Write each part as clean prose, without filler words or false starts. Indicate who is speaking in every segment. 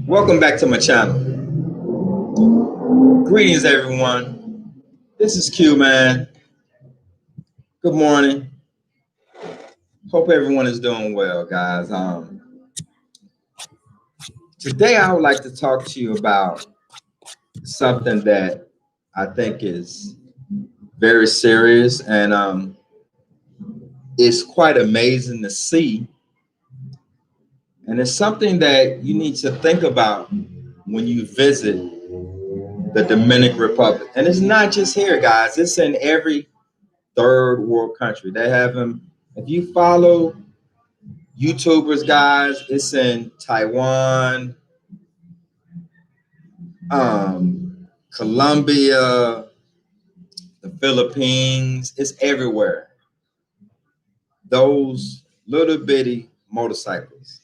Speaker 1: Welcome back to my channel. Greetings, everyone. This is Q, man. Good morning. Hope everyone is doing well, guys. Today I would like to talk to you about something that I think is very serious, and it's quite amazing to see. And it's something that you need to think about when you visit the Dominican Republic. And it's not just here, guys. It's in every third world country. They have them. If you follow YouTubers, guys, it's in Taiwan, Colombia, the Philippines. It's everywhere. Those little bitty motorcycles,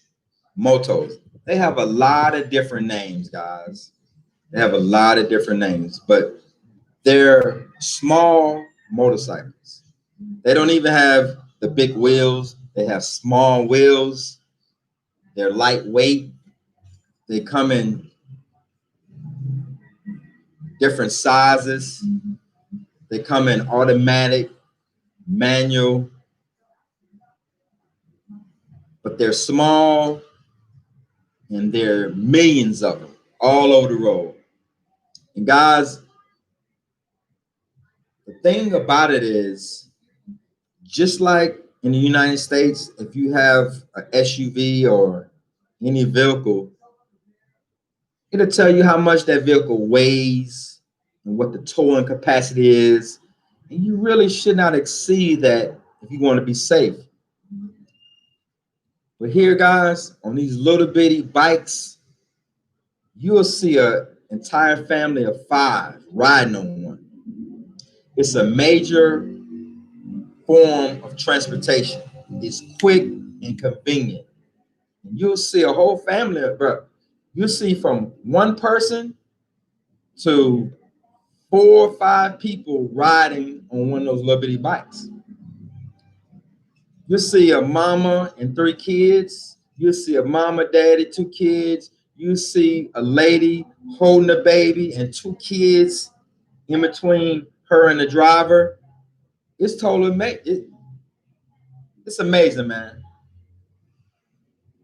Speaker 1: motos. They have a lot of different names, guys. They have a lot of different names, but they're small motorcycles. They don't even have the big wheels. They have small wheels. They're lightweight. They come in different sizes. They come in automatic, manual, but they're small and there are millions of them all over the road. And guys, the thing about it is, just like in the United States, if you have an SUV or any vehicle, it'll tell you how much that vehicle weighs and what the towing capacity is. And you really should not exceed that if you want to be safe. But here, guys, on these little bitty bikes, you'll see an entire family of 5 riding on one. It's a major form of transportation. It's quick and convenient. You'll see a whole family, bro. You'll see from one person to 4 or 5 people riding on one of those little bitty bikes. You'll see a mama and 3 kids. You'll see a mama, daddy, 2 kids. You see a lady holding a baby and 2 kids in between her and the driver. It's totally amazing. It's amazing, man.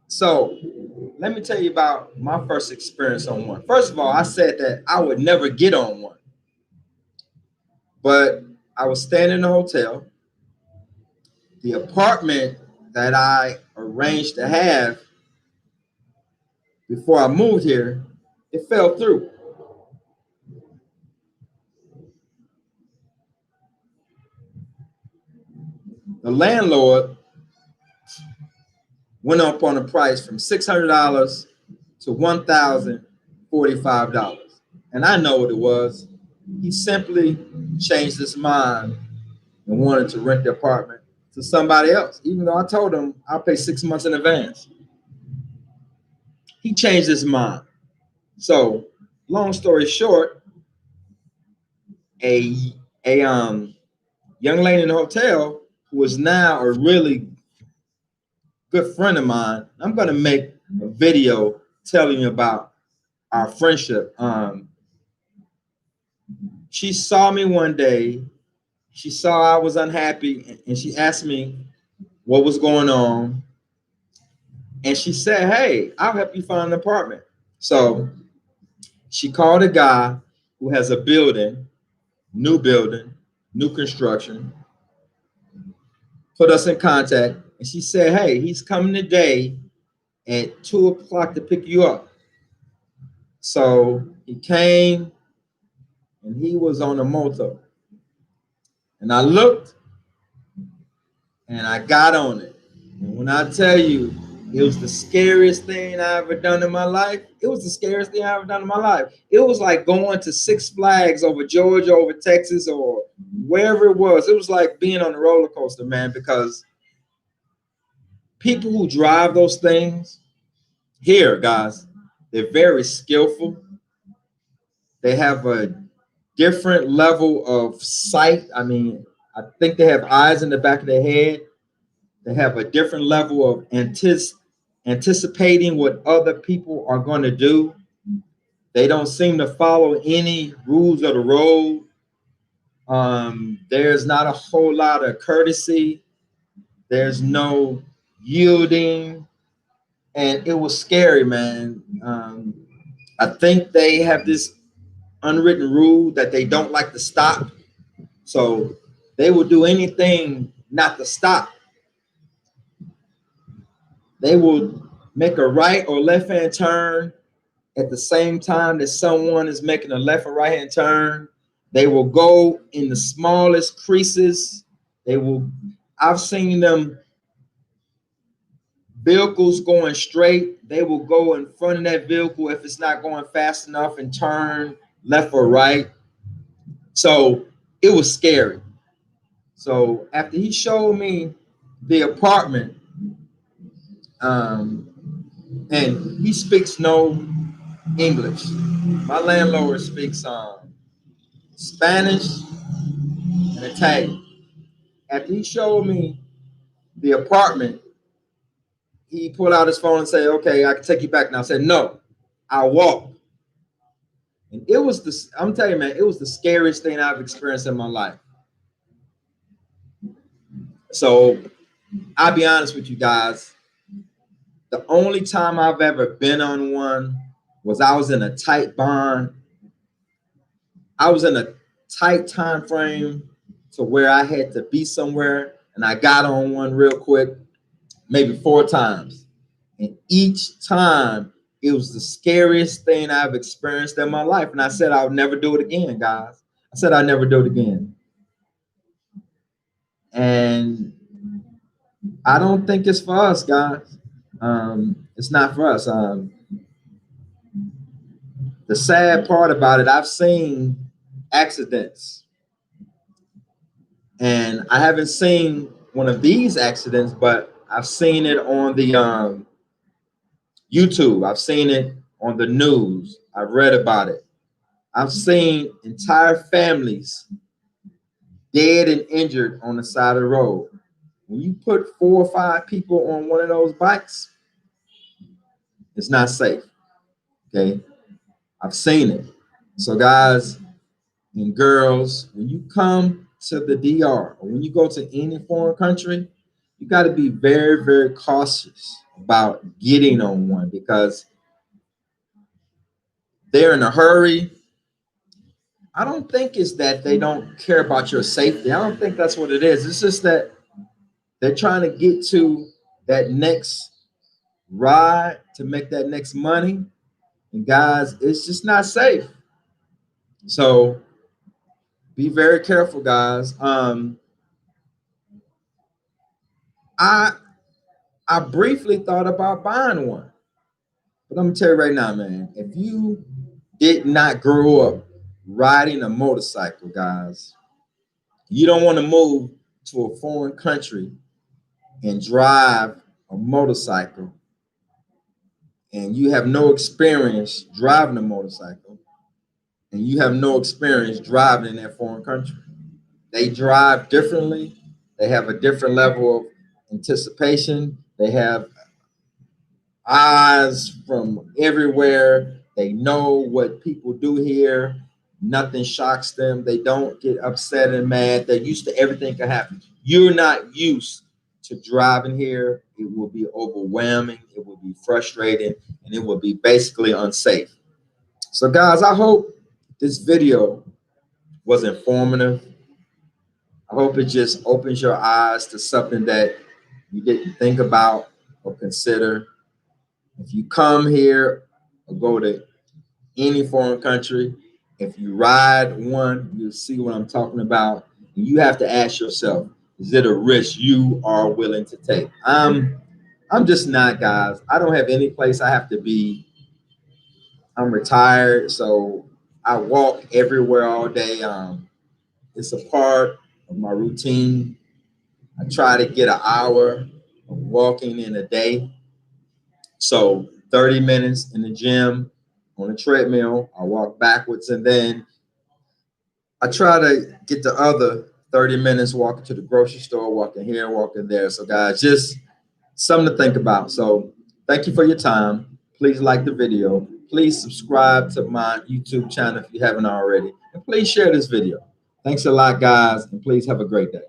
Speaker 1: So let me tell you about my first experience on one. First of all, I said that I would never get on one, but I was staying in a hotel. The apartment that I arranged to have before I moved here, it fell through. The landlord went up on the price from $600 to $1,045. And I know what it was. He simply changed his mind and wanted to rent the apartment to somebody else, even though I told him I'll pay 6 months in advance. He changed his mind. So, long story short, a young lady in the hotel who is now a really good friend of mine. I'm gonna make a video telling you about our friendship. She saw me one day. She saw I was unhappy, and she asked me what was going on. And she said, "Hey, I'll help you find an apartment." So she called a guy who has a building, new construction, put us in contact, and she said, "Hey, he's coming today at 2 o'clock to pick you up." So he came and he was on a moto. And I looked and I got on it. And when I tell you, it was the scariest thing I ever done in my life. It was the scariest thing I ever done in my life. It was like going to Six Flags over Georgia, over Texas, or wherever it was. It was like being on a roller coaster, man, because people who drive those things here, guys, they're very skillful. They have a different level of sight. I mean, I think they have eyes in the back of their head. They have a different level of anticipating what other people are going to do. They don't seem to follow any rules of the road. There's not a whole lot of courtesy. There's no yielding, and it was scary, man. I think they have this unwritten rule that they don't like to stop, so they will do anything not to stop. They will make a right or left hand turn at the same time that someone is making a left or right hand turn. They will go in the smallest creases. They will, I've seen them vehicles going straight. They will go in front of that vehicle if it's not going fast enough and turn left or right. So it was scary. So after he showed me the apartment, um, and he speaks no English. My landlord speaks Spanish and Italian. After he showed me the apartment, he pulled out his phone and said, "Okay, I can take you back now." I said, "No, I'll walk." And it was I'm telling you, man, it was the scariest thing I've experienced in my life. So I'll be honest with you guys. The only time I've ever been on one was I was in a tight bond. I was in a tight time frame to where I had to be somewhere, and I got on one real quick, maybe 4 times. And each time it was the scariest thing I've experienced in my life. And I said I would never do it again, guys. I said I'd never do it again. And I don't think it's for us, guys. It's not for us. The sad part about it, I've seen accidents, and I haven't seen one of these accidents, but I've seen it on the YouTube. I've seen it on the news. I've read about it. I've seen entire families dead and injured on the side of the road. When you put 4 or 5 people on one of those bikes, it's not safe. Okay. I've seen it. So, guys and girls, when you come to the DR or when you go to any foreign country, you got to be very, very cautious about getting on one because they're in a hurry. I don't think it's that they don't care about your safety. I don't think that's what it is. It's just that they're trying to get to that next ride to make that next money. And guys, it's just not safe. So be very careful, guys. I I briefly thought about buying one, but I'm gonna tell you right now, man, if you did not grow up riding a motorcycle, guys, you don't want to move to a foreign country and drive a motorcycle and you have no experience driving a motorcycle and you have no experience driving in that foreign country. They drive differently. They have a different level of anticipation. They have eyes from everywhere. They know what people do here. Nothing shocks them. They don't get upset and mad. They're used to everything can happen. You're not used to driving here. It will be overwhelming. It will be frustrating, and it will be basically unsafe. So, guys, I hope this video was informative. I hope it just opens your eyes to something that you didn't think about or consider. If you come here or go to any foreign country, if you ride one, you'll see what I'm talking about. And you have to ask yourself, is it a risk you are willing to take? I'm just not, guys. I don't have any place I have to be. I'm retired, so I walk everywhere all day. It's a part of my routine. I try to get an hour of walking in a day. So 30 minutes in the gym on a treadmill, I walk backwards, and then I try to get the other 30 minutes walking to the grocery store, walking here, walking there. So guys, just something to think about. So thank you for your time. Please like the video. Please subscribe to my YouTube channel if you haven't already. And please share this video. Thanks a lot, guys, and please have a great day.